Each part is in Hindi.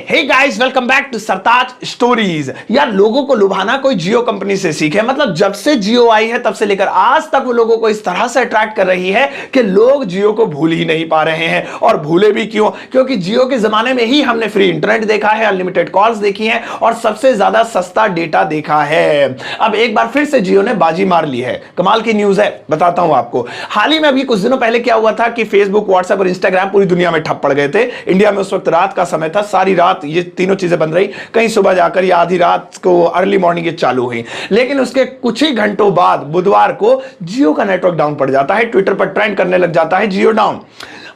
Hey guys, welcome back to Sartaj stories. यार, लोगों को लुभाना कोई जियो कंपनी से सीखे। मतलब जब से जियो आई है तब से लेकर आज तक वो लोगों को इस तरह से अट्रैक्ट कर रही है कि लोग जियो को भूल ही नहीं पा रहे हैं। और भूले भी क्यों? क्योंकि जियो के जमाने में ही हमने फ्री इंटरनेट देखा है, अनलिमिटेड कॉल्स देखी हैं और सबसे ज्यादा सस्ता डेटा देखा है। अब एक बार फिर से जियो ने बाजी मार ली है। कमाल की न्यूज है, बताता हूं आपको। हाल ही में अभी कुछ दिनों पहले क्या हुआ था कि फेसबुक, व्हाट्सएप और इंस्टाग्राम पूरी दुनिया में ठप पड़ गए थे। इंडिया में उस वक्त रात का समय था, सारी रात ये तीनों चीजें बंद रही। कहीं सुबह जाकर या आधी रात को अर्ली मॉर्निंग ये चालू हुई। लेकिन उसके कुछ ही घंटों बाद बुधवार को जियो का नेटवर्क डाउन पड़ जाता है। ट्विटर पर ट्रेंड करने लग जाता है जियो डाउन।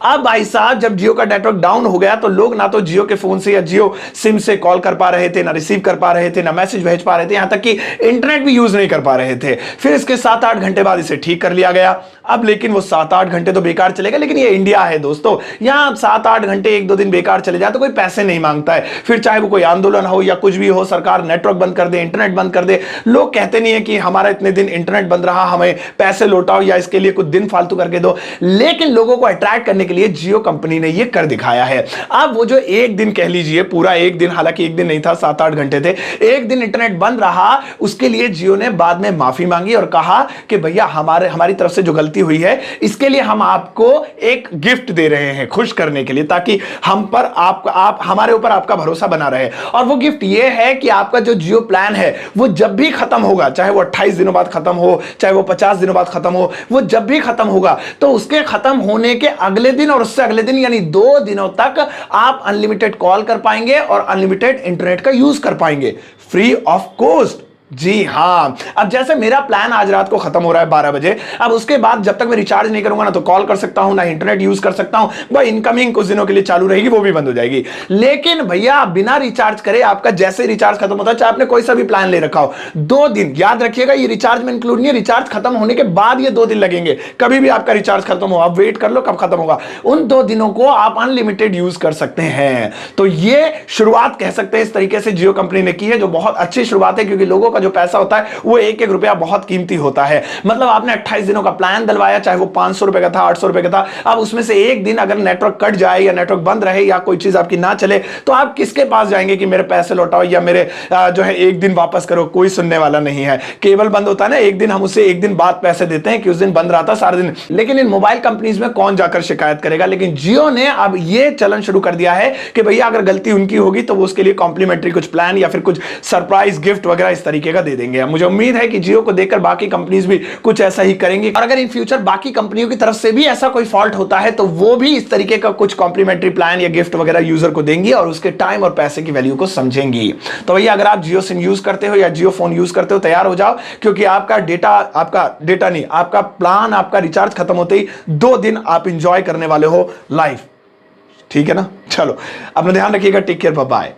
अब भाई साहब, जब जियो का नेटवर्क डाउन हो गया तो लोग ना तो जियो के फोन से या जियो सिम से कॉल कर पा रहे थे, ना रिसीव कर पा रहे थे, ना मैसेज भेज पा रहे थे, यहां तक कि इंटरनेट भी यूज नहीं कर पा रहे थे। फिर इसके 7-8 घंटे बाद इसे ठीक कर लिया गया। अब लेकिन वो 7-8 घंटे तो बेकार चलेगा, लेकिन ये इंडिया है दोस्तों। यहां 7-8 घंटे 1-2 दिन बेकार चले जाए तो कोई पैसे नहीं मांगता है। फिर चाहे वो कोई आंदोलन हो या कुछ भी हो, सरकार नेटवर्क बंद कर दे, इंटरनेट बंद कर दे, लोग कहते नहीं है कि हमारा इतने दिन इंटरनेट बंद रहा, हमें पैसे लौटाओ या इसके लिए कुछ दिन फालतू करके दो। लेकिन लोगों को अट्रैक्ट करने के लिए जियो कंपनी ने ये कर दिखाया है। अब वो जो एक दिन कह लीजिए, पूरा एक दिन, हालांकि एक दिन नहीं था, 7-8 घंटे थे, एक दिन इंटरनेट बंद रहा, उसके लिए जियो ने बाद में माफी मांगी और कहा कि भैया हमारी तरफ से जो गलती हुई है इसके लिए हम आपको एक गिफ्ट दे रहे हैं खुश करने के लिए, ताकि हम पर आप हमारे ऊपर आपका भरोसा बना रहे। और वो गिफ्ट ये है कि आपका जो जियो प्लान है वो जब भी खत्म होगा, चाहे वो 28 दिनों बाद खत्म हो, चाहे वो 50 दिनों बाद खत्म हो, वो जब भी खत्म होगा तो उसके खत्म होने के अगले दिन और उससे अगले दिन यानी 2 दिनों तक आप अनलिमिटेड कॉल कर पाएंगे और अनलिमिटेड इंटरनेट का यूज कर पाएंगे, फ्री ऑफ कॉस्ट। जी हां। अब जैसे मेरा प्लान आज रात को खत्म हो रहा है 12 बजे, अब उसके बाद जब तक मैं रिचार्ज नहीं करूंगा ना तो कॉल कर सकता हूं, ना इंटरनेट यूज कर सकता हूं। भाई इनकमिंग कुछ दिनों के लिए चालू रहेगी, वो भी बंद हो जाएगी। लेकिन भैया बिना रिचार्ज करे आपका जैसे रिचार्ज खत्म होता है, चाहे आपने कोई सा भी प्लान ले रखा हो, 2 दिन याद रखिएगा, ये रिचार्ज में इंक्लूड नहीं है। रिचार्ज खत्म होने के बाद ये 2 दिन लगेंगे। कभी भी आपका रिचार्ज खत्म हो, आप वेट कर लो कब खत्म होगा, उन 2 दिनों को आप अनलिमिटेड यूज कर सकते हैं। तो ये शुरुआत कह सकते हैं इस तरीके से जियो कंपनी ने की है, जो बहुत अच्छी शुरुआत है, क्योंकि लोगों का जो पैसा होता है वो एक एक रुपया बहुत कीमती होता है। मतलब आपने 28 दिनों का प्लान डलवाया, चाहे वो 500 रुपए का था, 800 रुपए का था। अब उसमें से एक दिन अगर नेटवर्क कट जाए या नेटवर्क बंद रहे या कोई चीज आपकी ना चले तो आप किसके पास जाएंगे कि मेरे पैसे लौटाओ या मेरे जो है एक दिन वापस करो? कोई सुनने वाला नहीं है। केबल बंद होता है ना, एक दिन हम उसे एक दिन बाद पैसे देते हैं कि उस दिन बंद रहा था सारा दिन। लेकिन इन मोबाइल कंपनीज में कौन जाकर शिकायत करेगा? लेकिन जियो ने अब यह चलन शुरू कर दिया है कि भैया अगर गलती उनकी होगी तो वो उसके लिए कॉम्प्लीमेंट्री कुछ प्लान या फिर कुछ सरप्राइज गिफ्ट वगैरह इस तरीके का दे देंगे। मुझे उम्मीद है कि जियो को देखकर बाकी कंपनीज भी कुछ ऐसा ही करेंगे। और अगर इन फ्यूचर बाकी कंपनियों की तरफ से भी ऐसा कोई फॉल्ट होता है तो वो भी इस तरीके का कुछ कॉम्प्लीमेंट्री प्लान या गिफ्ट वगैरह यूजर को देंगी और उसके टाइम और पैसे की वैल्यू को समझेंगी। तो भैया अगर आप जियो सिम यूज करते हो या जियो फोन यूज करते हो, तैयार हो जाओ, क्योंकि आपका डेटा नहीं, आपका प्लान, आपका रिचार्ज खत्म होते ही 2 दिन आप इंजॉय करने वाले हो लाइफ। ठीक है ना? चलो, अपना ध्यान रखिएगा। Take care, bye bye.